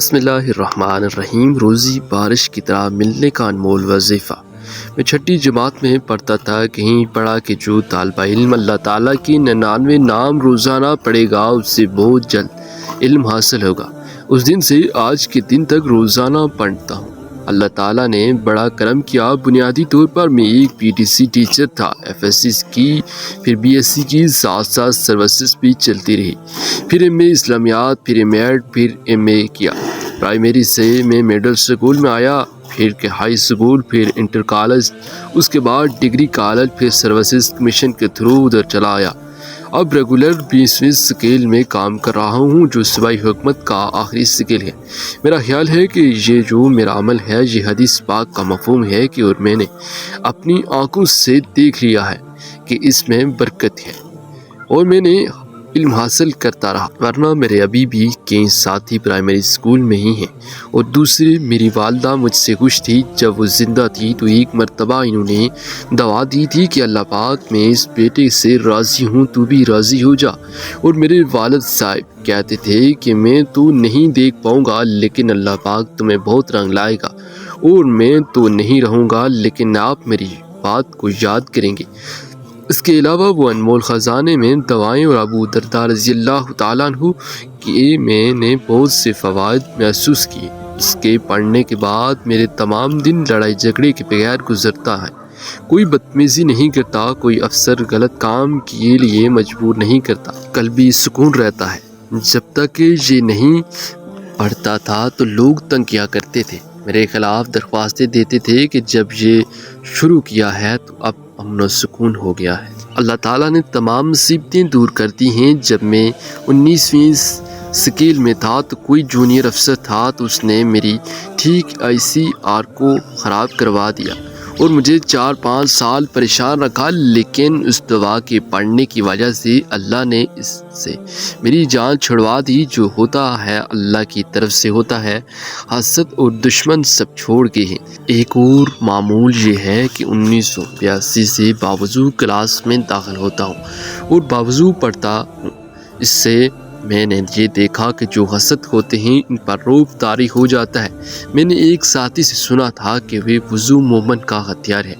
بسم اللہ الرحمن الرحیم۔ روزی بارش کی طرح ملنے کا انمول وظیفہ۔ میں چھٹی جماعت میں پڑھتا تھا، کہیں پڑھا کہ جو طالبہ علم اللہ تعالیٰ کی 99 نام روزانہ پڑھے گا اس سے بہت جلد علم حاصل ہوگا۔ اس دن سے آج کے دن تک روزانہ پڑھتا ہوں۔ اللہ تعالیٰ نے بڑا کرم کیا۔ بنیادی طور پر میں ایک PTC ٹیچر تھا، FSC کی، پھر BSc کی، ساتھ ساتھ سروسز بھی چلتی رہی، پھر MA اسلامیات، پھر MA ایڈ، پھر MA کیا۔ پرائمری سے میں مڈل اسکول میں آیا، پھر کہ ہائی اسکول، پھر انٹر کالج، اس کے بعد ڈگری کالج، پھر سروسز کمیشن کے تھرو ادھر چلا آیا۔ اب ریگولر 20ویں سکیل میں کام کر رہا ہوں جو صوبائی حکومت کا آخری سکیل ہے۔ میرا خیال ہے کہ یہ جو میرا عمل ہے یہ حدیث پاک کا مفہوم ہے کہ اور میں نے اپنی آنکھوں سے دیکھ لیا ہے کہ اس میں برکت ہے، اور میں نے علم حاصل کرتا رہا، ورنہ میرے ابھی بھی کئی ساتھی پرائمری اسکول میں ہی ہیں۔ اور دوسرے، میری والدہ مجھ سے خوش تھی جب وہ زندہ تھی تو ایک مرتبہ انہوں نے دعا دی تھی کہ اللہ پاک میں اس بیٹے سے راضی ہوں، تو بھی راضی ہو جا۔ اور میرے والد صاحب کہتے تھے کہ میں تو نہیں دیکھ پاؤں گا لیکن اللہ پاک تمہیں بہت رنگ لائے گا، اور میں تو نہیں رہوں گا لیکن آپ میری بات کو یاد کریں گے۔ اس کے علاوہ وہ انمول خزانے میں دعائیں اور ابو درداء رضی اللہ تعالیٰ عنہ کے میں نے بہت سے فوائد محسوس کیے۔ اس کے پڑھنے کے بعد میرے تمام دن لڑائی جھگڑے کے بغیر گزرتا ہے۔ کوئی بدتمیزی نہیں کرتا، کوئی افسر غلط کام کے لیے مجبور نہیں کرتا، قلبی سکون رہتا ہے۔ جب تک کہ یہ نہیں پڑھتا تھا تو لوگ تنگ کیا کرتے تھے، میرے خلاف درخواستیں دیتے تھے کہ جب یہ شروع کیا ہے تو اب امن و سکون ہو گیا ہے۔ اللہ تعالیٰ نے تمام مصیبتیں دور کر دی ہیں۔ جب میں 19ویں سکیل میں تھا تو کوئی جونیئر افسر تھا تو اس نے میری ٹھیک ICR کو خراب کروا دیا اور مجھے 4-5 سال پریشان رکھا، لیکن اس دعا کے پڑھنے کی وجہ سے اللہ نے اس سے میری جان چھڑوا دی۔ جو ہوتا ہے اللہ کی طرف سے ہوتا ہے، حسد اور دشمن سب چھوڑ گئے ہیں۔ ایک اور معمول یہ ہے کہ 1982 سے باوضو کلاس میں داخل ہوتا ہوں اور باوضو پڑھتا ہوں۔ اس سے میں نے یہ دیکھا کہ جو حسد ہوتے ہیں ان پر روب طاری ہو جاتا ہے۔ میں نے ایک ساتھی سے سنا تھا کہ وہ وضو مومن کا ہتھیار ہے،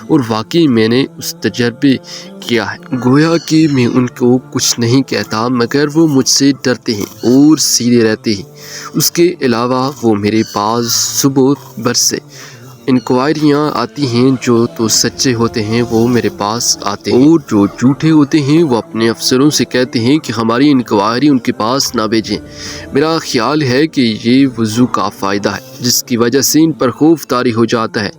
اور واقعی میں نے اس تجربے کیا ہے۔ گویا کہ میں ان کو کچھ نہیں کہتا مگر وہ مجھ سے ڈرتے ہیں اور سیدھے رہتے ہیں۔ اس کے علاوہ وہ میرے پاس صبح بھر سے انکوائریاں آتی ہیں، جو تو سچے ہوتے ہیں وہ میرے پاس آتے ہیں، اور جو جھوٹے ہوتے ہیں وہ اپنے افسروں سے کہتے ہیں کہ ہماری انکوائری ان کے پاس نہ بھیجیں۔ میرا خیال ہے کہ یہ وضو کا فائدہ ہے جس کی وجہ سے ان پر خوف طاری ہو جاتا ہے۔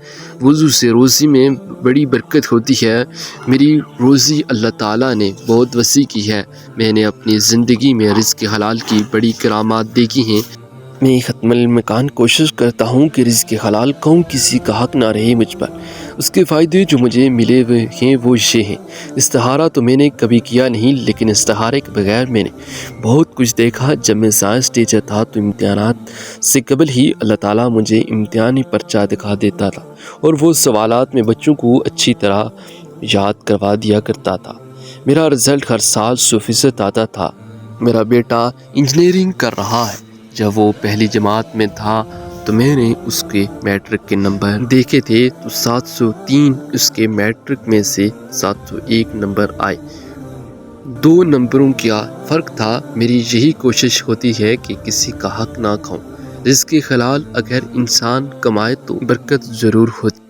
وضو سے روزی میں بڑی برکت ہوتی ہے۔ میری روزی اللہ تعالیٰ نے بہت وسیع کی ہے۔ میں نے اپنی زندگی میں رزق حلال کی بڑی کرامات دیکھی ہیں۔ میں ختم الامکان کوشش کرتا ہوں کہ رزق حلال کہوں، کسی کا حق نہ رہے مجھ پر۔ اس کے فائدے جو مجھے ملے ہیں وہ یہ ہیں۔ استخارہ تو میں نے کبھی کیا نہیں، لیکن استخارے کے بغیر میں نے بہت کچھ دیکھا۔ جب میں سائنس ٹیچر تھا تو امتحانات سے قبل ہی اللہ تعالیٰ مجھے امتحانی پرچہ دکھا دیتا تھا، اور وہ سوالات میں بچوں کو اچھی طرح یاد کروا دیا کرتا تھا۔ میرا رزلٹ ہر سال 100% آتا تھا۔ میرا بیٹا انجینئرنگ کر رہا ہے۔ جب وہ پہلی جماعت میں تھا تو میں نے اس کے میٹرک کے نمبر دیکھے تھے تو 703 اس کے میٹرک میں سے 701 نمبر آئے۔ 2 نمبروں کا فرق تھا۔ میری یہی کوشش ہوتی ہے کہ کسی کا حق نہ کھاؤں۔ رزق حلال اگر انسان کمائے تو برکت ضرور ہوتی